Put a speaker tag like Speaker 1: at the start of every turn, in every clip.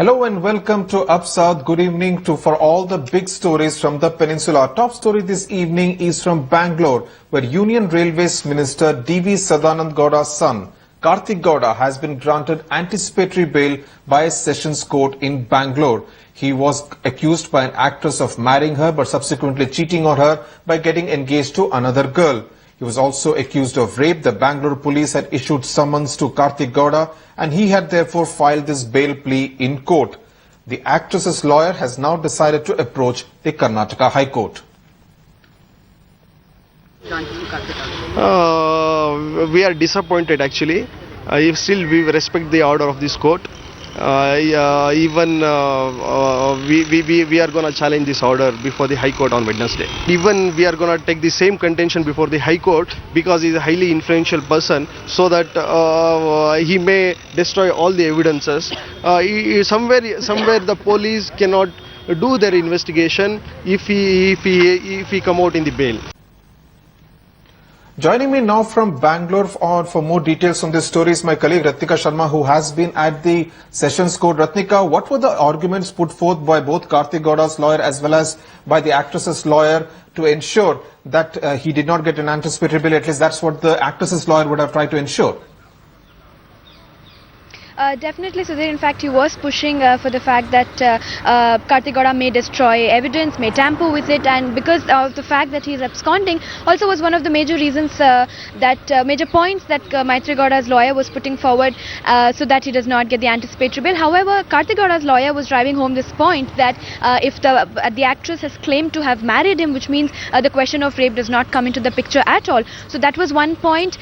Speaker 1: Hello and welcome to Up South. Good evening for all the big stories from the peninsula. Our top story this evening is from Bangalore, where Union Railways Minister D.V. Sadanand Gowda's son, Karthik Gowda, has been granted anticipatory bail by a sessions court in Bangalore. He was accused by an actress of marrying her but subsequently cheating on her by getting engaged to another girl. He was also accused of rape. The Bangalore police had issued summons to Karthik Gowda and he had therefore filed this bail plea in court. The actress's lawyer has now decided to approach the Karnataka High Court.
Speaker 2: We are disappointed actually. If still we respect the order of this court. We are going to challenge this order before the High Court on Wednesday. Even we are going to take the same contention before the High Court because he is a highly influential person, so that he may destroy all the evidences. Somewhere the police cannot do their investigation if he come out in the bail.
Speaker 1: Joining me now from Bangalore for more details on this story is my colleague Ratnika Sharma, who has been at the Sessions Court. Ratnika, what were the arguments put forth by both Karthik Gowda's lawyer as well as by the actress's lawyer to ensure that he did not get an anticipatory bail? At least that's what the actress's lawyer would have tried to ensure.
Speaker 3: Definitely, Sudhir. In fact, he was pushing for the fact that Karthik Gowda may destroy evidence, may tamper with it, and because of the fact that he is absconding, also was one of the major reasons major points that Maitri Gowda's lawyer was putting forward so that he does not get the anticipatory bail. However, Karthik Gowda's lawyer was driving home this point that if the actress has claimed to have married him, which means the question of rape does not come into the picture at all. So that was one point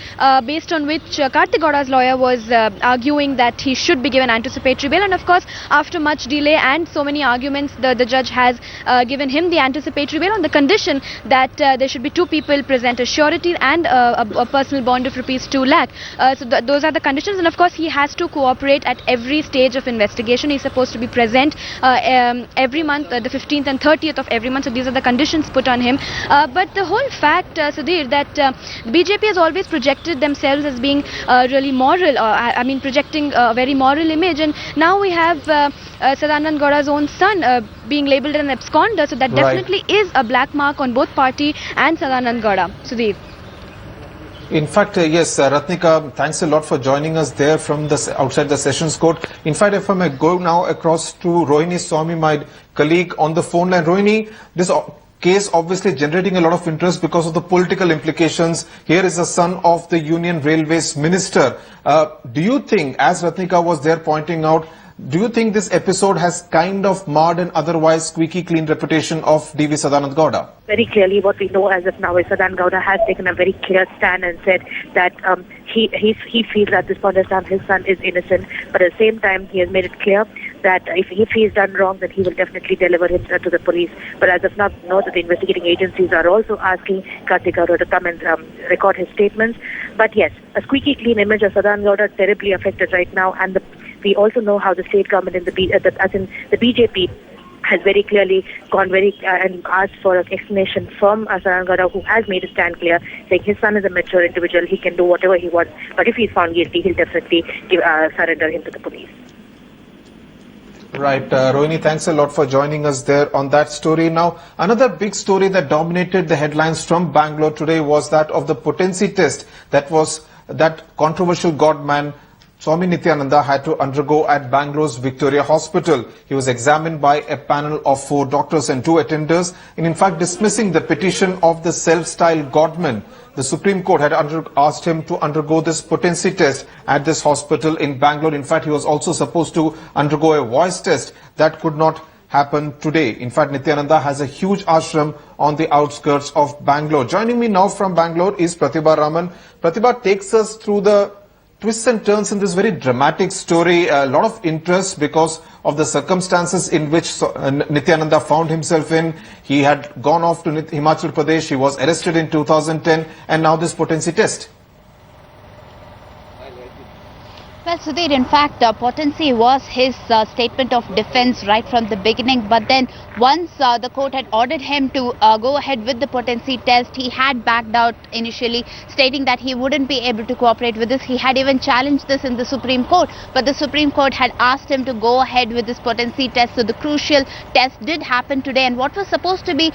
Speaker 3: based on which Karthik Gowda's lawyer was arguing that he should be given anticipatory bail, and of course after much delay and so many arguments, the judge has given him the anticipatory bail on the condition that there should be two people present as surety and a personal bond of rupees 2 lakh. So those are the conditions, and of course he has to cooperate at every stage of investigation. He's supposed to be present every month, the 15th and 30th of every month. So these are the conditions put on him. But the whole fact, Sudhir, that BJP has always projected themselves as being really moral, projecting a very moral image, and now we have Sadanand Gowda's own son being labelled as an absconder, so that definitely is a black mark on both party and Sadanand Gowda. Sudhir.
Speaker 1: In fact, yes, Ratnika, thanks a lot for joining us there from outside the Sessions Court. In fact, if I may go now across to Rohini Swami, my colleague on the phone line. Rohini, this case obviously generating a lot of interest because of the political implications. Here is the son of the Union Railways Minister. Do you think, as Ratnika was there pointing out, do you think this episode has kind of marred an otherwise squeaky clean reputation of D.V. Sadanand Gowda?
Speaker 4: Very clearly what we know as of now is Sadanand Gowda has taken a very clear stand and said that he feels at this point in time his son is innocent, but at the same time he has made it clear that if he is done wrong, then he will definitely deliver him to the police. But as of now, know that the investigating agencies are also asking Karthik Gowda to come and record his statements. But yes, a squeaky clean image of Sadanand Gowda terribly affected right now, and we also know how the state government and the BJP has very clearly gone and asked for an explanation from Sadanand Gowda, who has made a stand clear, saying his son is a mature individual, he can do whatever he wants, but if he's found guilty, he'll definitely surrender him to the police.
Speaker 1: Right, Rohini, thanks a lot for joining us there on that story. Now, another big story that dominated the headlines from Bangalore today was that of the potency test that controversial godman Swami Nityananda had to undergo at Bangalore's Victoria Hospital. He was examined by a panel of 4 doctors and 2 attenders, and in fact dismissing the petition of the self-styled godman. The Supreme Court had asked him to undergo this potency test at this hospital in Bangalore. In fact, he was also supposed to undergo a voice test. That could not happen today. In fact, Nityananda has a huge ashram on the outskirts of Bangalore. Joining me now from Bangalore is Pratibha Raman. Pratibha takes us through the twists and turns in this very dramatic story. A lot of interest because of the circumstances in which Nityananda found himself in. He had gone off to Himachal Pradesh. He was arrested in 2010, and now this potency test.
Speaker 5: Well, Sudhir, in fact, potency was his statement of defense right from the beginning. But then once the court had ordered him to go ahead with the potency test, he had backed out initially, stating that he wouldn't be able to cooperate with this. He had even challenged this in the Supreme Court, but the Supreme Court had asked him to go ahead with this potency test. So the crucial test did happen today, and what was supposed to be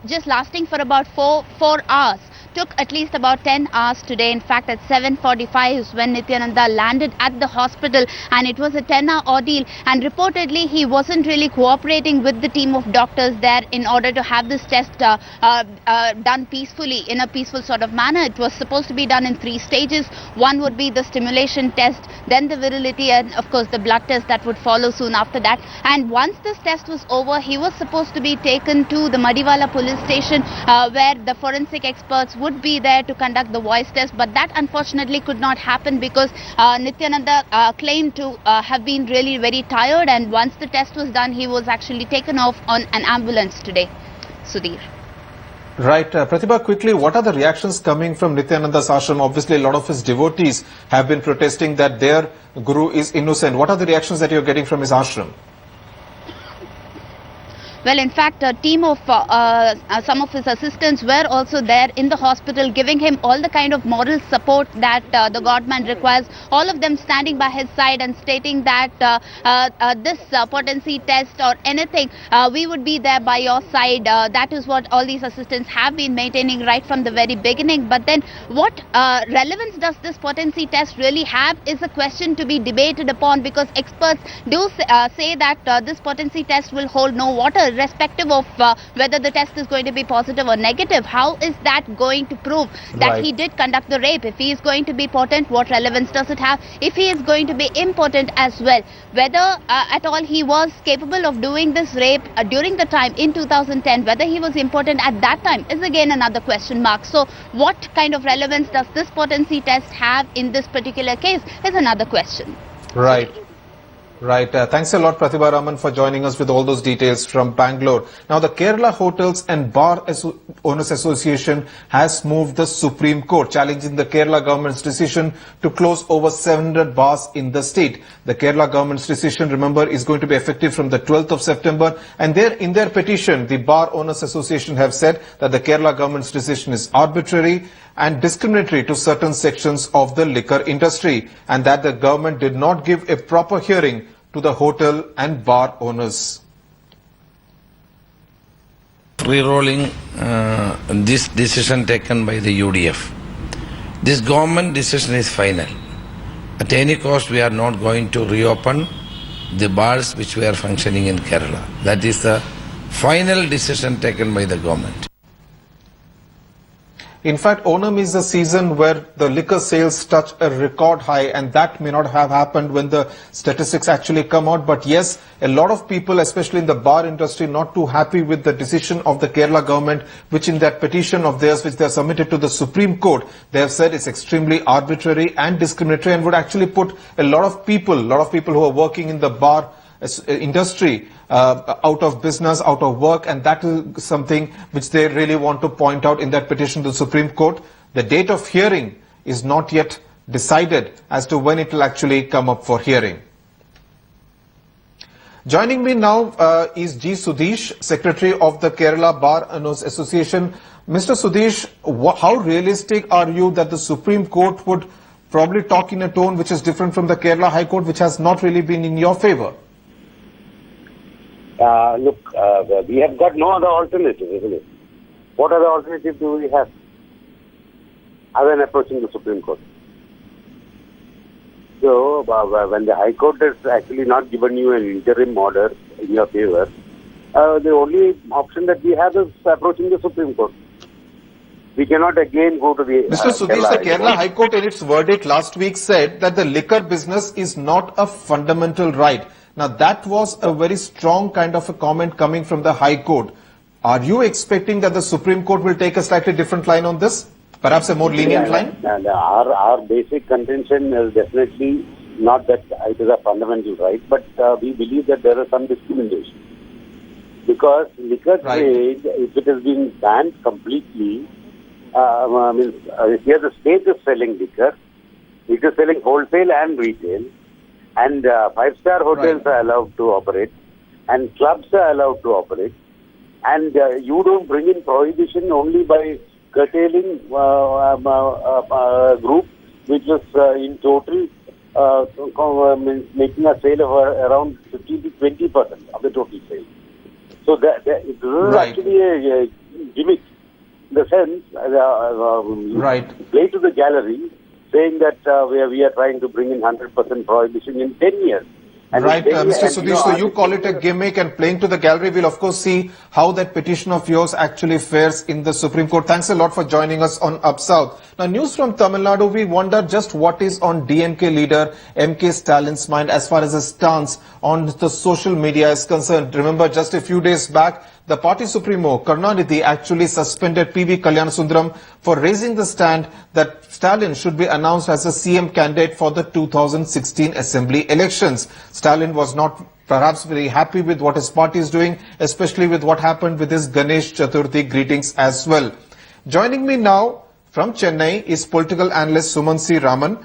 Speaker 5: just lasting for about four hours took at least about 10 hours today. In fact, at 7:45 is when Nityananda landed at the hospital, and it was a 10-hour ordeal, and reportedly he wasn't really cooperating with the team of doctors there in order to have this test done peacefully, in a peaceful sort of manner. It was supposed to be done in 3 stages. One would be the stimulation test, then the virility, and of course the blood test that would follow soon after that. And once this test was over, he was supposed to be taken to the Madiwala police station where the forensic experts would be there to conduct the voice test, but that unfortunately could not happen because Nityananda claimed to have been really very tired, and once the test was done, he was actually taken off on an ambulance today. Sudhir.
Speaker 1: Right. Pratibha, quickly, what are the reactions coming from Nityananda's ashram? Obviously, a lot of his devotees have been protesting that their guru is innocent. What are the reactions that you're getting from his ashram?
Speaker 5: Well, in fact, a team of some of his assistants were also there in the hospital, giving him all the kind of moral support that the godman requires. All of them standing by his side and stating that this potency test or anything, we would be there by your side. That is what all these assistants have been maintaining right from the very beginning. But then what relevance does this potency test really have is a question to be debated upon, because experts do say that this potency test will hold no water, irrespective of whether the test is going to be positive or negative. How is that going to prove that he did conduct the rape? If he is going to be potent, what relevance does it have? If he is going to be impotent as well, whether at all he was capable of doing this rape during the time in 2010, whether he was impotent at that time is again another question mark. So what kind of relevance does this potency test have in this particular case is another question.
Speaker 1: Right. Right. Thanks a lot, Pratibha Raman, for joining us with all those details from Bangalore. Now, the Kerala Hotels and Bar Owners Association has moved the Supreme Court, challenging the Kerala government's decision to close over 700 bars in the state. The Kerala government's decision, remember, is going to be effective from the 12th of September. And in their petition, the Bar Owners Association have said that the Kerala government's decision is arbitrary and discriminatory to certain sections of the liquor industry, and that the government did not give a proper hearing to the hotel and bar owners.
Speaker 6: Re-rolling this decision taken by the UDF. This government decision is final. At any cost, we are not going to reopen the bars which were functioning in Kerala. That is the final decision taken by the government.
Speaker 1: In fact, Onam is the season where the liquor sales touch a record high, and that may not have happened when the statistics actually come out. But yes, a lot of people, especially in the bar industry, not too happy with the decision of the Kerala government, which in that petition of theirs, which they have submitted to the Supreme Court, they have said it's extremely arbitrary and discriminatory and would actually put a lot of people who are working in the bar industry out of business, out of work, and that is something which they really want to point out in that petition to the Supreme Court. The date of hearing is not yet decided as to when it will actually come up for hearing. Joining me now is G. Sudhish, Secretary of the Kerala Bar Owners Association. Mr. Sudhish, how realistic are you that the Supreme Court would probably talk in a tone which is different from the Kerala High Court, which has not really been in your favor?
Speaker 7: Look, we have got no other alternative, isn't it? What other alternative do we have other than approaching the Supreme Court? So, when the High Court has actually not given you an interim order in your favor, the only option that we have is approaching the Supreme Court. We cannot again go to the...
Speaker 1: Mr. Sudhish, the Kerala High Court in its verdict last week said that the liquor business is not a fundamental right. Now, that was a very strong kind of a comment coming from the High Court. Are you expecting that the Supreme Court will take a slightly different line on this? Perhaps a more lenient line?
Speaker 7: Our basic contention is definitely not that it is a fundamental right, but we believe that there is some discrimination. Because liquor trade, if it has been banned completely, here the state is selling liquor, It is selling wholesale and retail. And 5-star hotels are allowed to operate. And clubs are allowed to operate. And you don't bring in prohibition only by curtailing a group which is in total making a sale of around 15 to 20% of the total sale. So this is actually a gimmick in the sense, play to the gallery, saying that we are trying to bring in 100% prohibition in 10 years. And
Speaker 1: Mr. Sudhish, so you call it a gimmick and playing to the gallery. We'll of course see how that petition of yours actually fares in the Supreme Court. Thanks a lot for joining us on Up South. Now, news from Tamil Nadu, we wonder just what is on DMK leader M.K. Stalin's mind as far as his stance on the social media is concerned. Remember, just a few days back, the party supremo, Karunanidhi, actually suspended P.V. Kalyansundaram for raising the stand that Stalin should be announced as a CM candidate for the 2016 Assembly elections. Stalin was not perhaps very happy with what his party is doing, especially with what happened with his Ganesh Chaturthi greetings as well. Joining me now from Chennai is political analyst Sumansi Raman.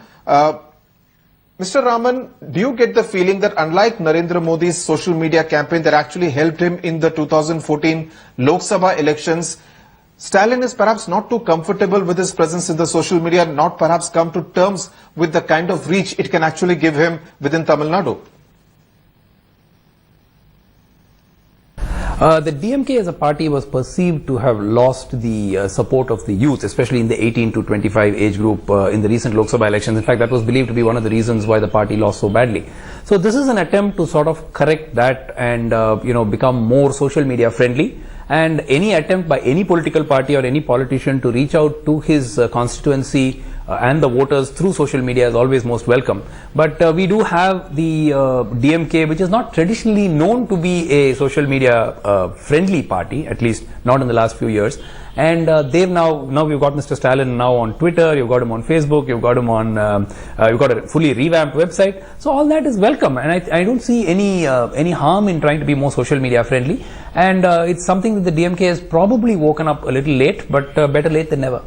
Speaker 1: Mr. Raman, do you get the feeling that unlike Narendra Modi's social media campaign that actually helped him in the 2014 Lok Sabha elections, Stalin is perhaps not too comfortable with his presence in the social media, not perhaps come to terms with the kind of reach it can actually give him within Tamil Nadu?
Speaker 8: The DMK as a party was perceived to have lost the support of the youth, especially in the 18 to 25 age group in the recent Lok Sabha elections. In fact, that was believed to be one of the reasons why the party lost so badly. So this is an attempt to sort of correct that and become more social media friendly. And any attempt by any political party or any politician to reach out to his constituency and the voters through social media is always most welcome. But we do have the DMK, which is not traditionally known to be a social media friendly party, at least not in the last few years. And they've now we've got Mr. Stalin now on Twitter, you've got him on Facebook, you've got him on, you've got a fully revamped website. So all that is welcome, and I don't see any harm in trying to be more social media friendly. And it's something that the DMK has probably woken up a little late, but better late than never.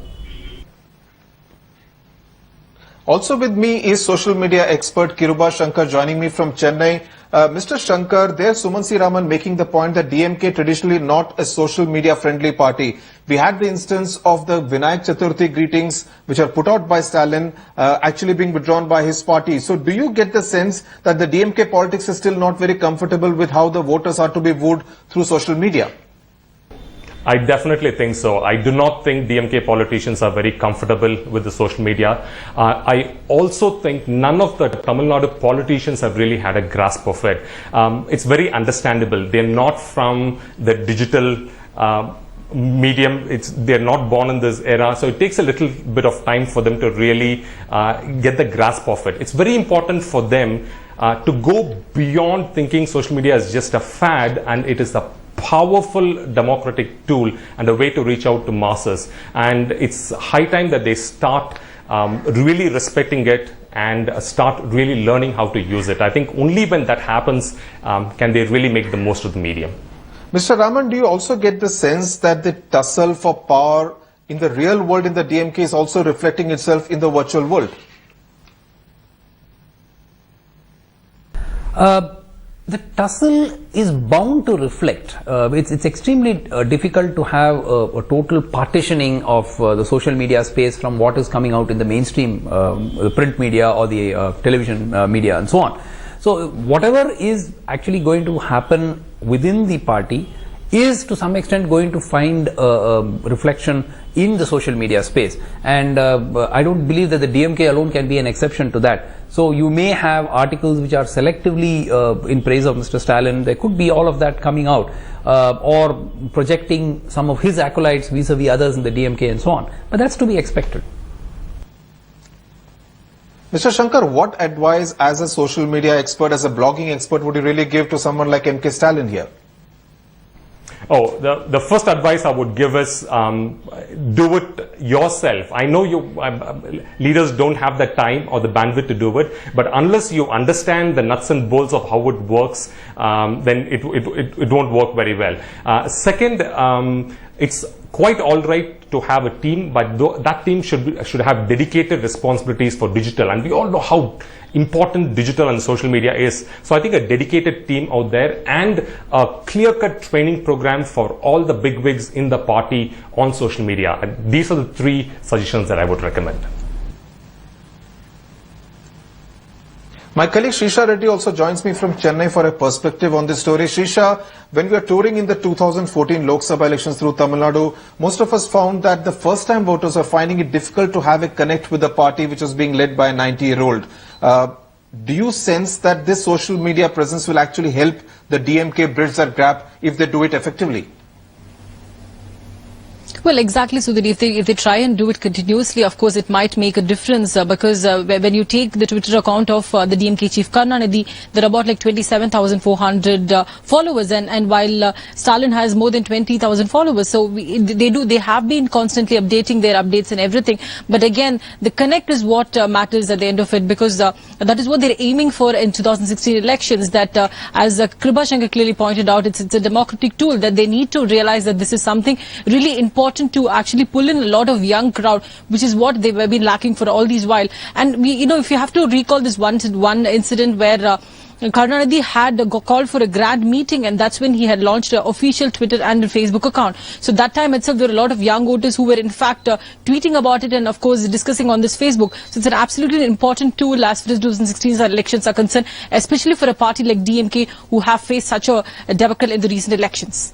Speaker 1: Also with me is social media expert Kiruba Shankar joining me from Chennai. Mr. Shankar, there Sumansi Raman making the point that DMK traditionally not a social media friendly party. We had the instance of the Vinayak Chaturthi greetings which are put out by Stalin actually being withdrawn by his party. So do you get the sense that the DMK politics is still not very comfortable with how the voters are to be wooed through social media?
Speaker 9: I definitely think so. I do not think DMK politicians are very comfortable with the social media. I also think none of the Tamil Nadu politicians have really had a grasp of it. It's very understandable. They're not from the digital medium. They're not born in this era. So it takes a little bit of time for them to really get the grasp of it. It's very important for them to go beyond thinking social media is just a fad, and it is a powerful democratic tool and a way to reach out to masses. And it's high time that they start really respecting it and start really learning how to use it. I think only when that happens can they really make the most of the medium.
Speaker 1: Mr. Raman, do you also get the sense that the tussle for power in the real world in the DMK is also reflecting itself in the virtual world?
Speaker 8: The tussle is bound to reflect. It's extremely difficult to have a total partitioning of the social media space from what is coming out in the mainstream the print media or the television media and so on. So whatever is actually going to happen within the party is to some extent going to find reflection in the social media space, and I don't believe that the DMK alone can be an exception to that. So you may have articles which are selectively in praise of Mr. Stalin. There could be all of that coming out, or projecting some of his acolytes vis-a-vis others in the DMK and so on. But that's to be expected.
Speaker 1: Mr. Shankar, what advice as a social media expert, as a blogging expert, would you really give to someone like M.K. Stalin here?
Speaker 9: Oh, the first advice I would give is do it yourself. I know you leaders don't have the time or the bandwidth to do it, but unless you understand the nuts and bolts of how it works, then it won't work very well. Second, it's quite all right to have a team, but that team should have dedicated responsibilities for digital, and we all know how important digital and social media is. So I think a dedicated team out there and a clear-cut training program for all the bigwigs in the party on social media. And these are the 3 suggestions that I would recommend.
Speaker 1: My colleague Shisha Reddy also joins me from Chennai for a perspective on this story. Shisha, when we were touring in the 2014 Lok Sabha elections through Tamil Nadu, most of us found that the first-time voters are finding it difficult to have a connect with the party which was being led by a 90-year-old. Do you sense that this social media presence will actually help the DMK bridge that gap if they do it effectively?
Speaker 10: Well, exactly. So that if they try and do it continuously, of course, it might make a difference because when you take the Twitter account of the DMK chief Karnanidhi, there are about like 27,400 followers, and while Stalin has more than 20,000 followers, so they have been constantly updating their updates and everything. But again, the connect is what matters at the end of it, because that is what they're aiming for in 2016 elections. That as Kriba Shankar clearly pointed out, it's a democratic tool that they need to realize that this is something really important to actually pull in a lot of young crowd, which is what they've been lacking for all these while. And if you have to recall this one incident where Karnanidhi had called for a grand meeting, and that's when he had launched an official Twitter and Facebook account. So that time itself, there were a lot of young voters who were in fact tweeting about it and of course discussing on this Facebook. So it's an absolutely important tool as far as 2016 elections are concerned, especially for a party like DMK who have faced such a debacle in the recent elections.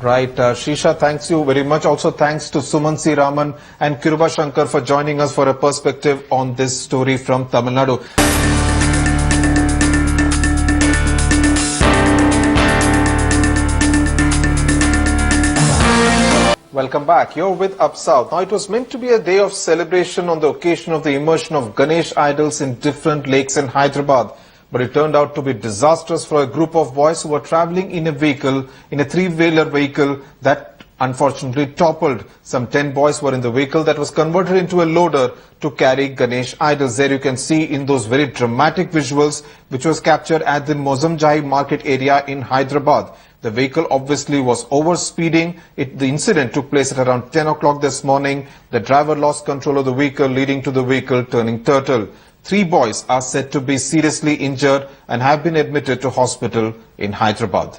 Speaker 1: Right. Shisha, thanks you very much. Also, thanks to Suman C. Raman and Kiruba Shankar for joining us for a perspective on this story from Tamil Nadu. Welcome back. You're with Up South. Now, it was meant to be a day of celebration on the occasion of the immersion of Ganesh idols in different lakes in Hyderabad. But it turned out to be disastrous for a group of boys who were traveling in a vehicle, in a 3-wheeler vehicle that unfortunately toppled. Some 10 boys were in the vehicle that was converted into a loader to carry Ganesh idols. There you can see in those very dramatic visuals which was captured at the Mozamjai market area in Hyderabad. The vehicle obviously was over speeding. The incident took place at around 10 o'clock this morning. The driver lost control of the vehicle, leading to the vehicle turning turtle. 3 boys are said to be seriously injured and have been admitted to hospital in Hyderabad.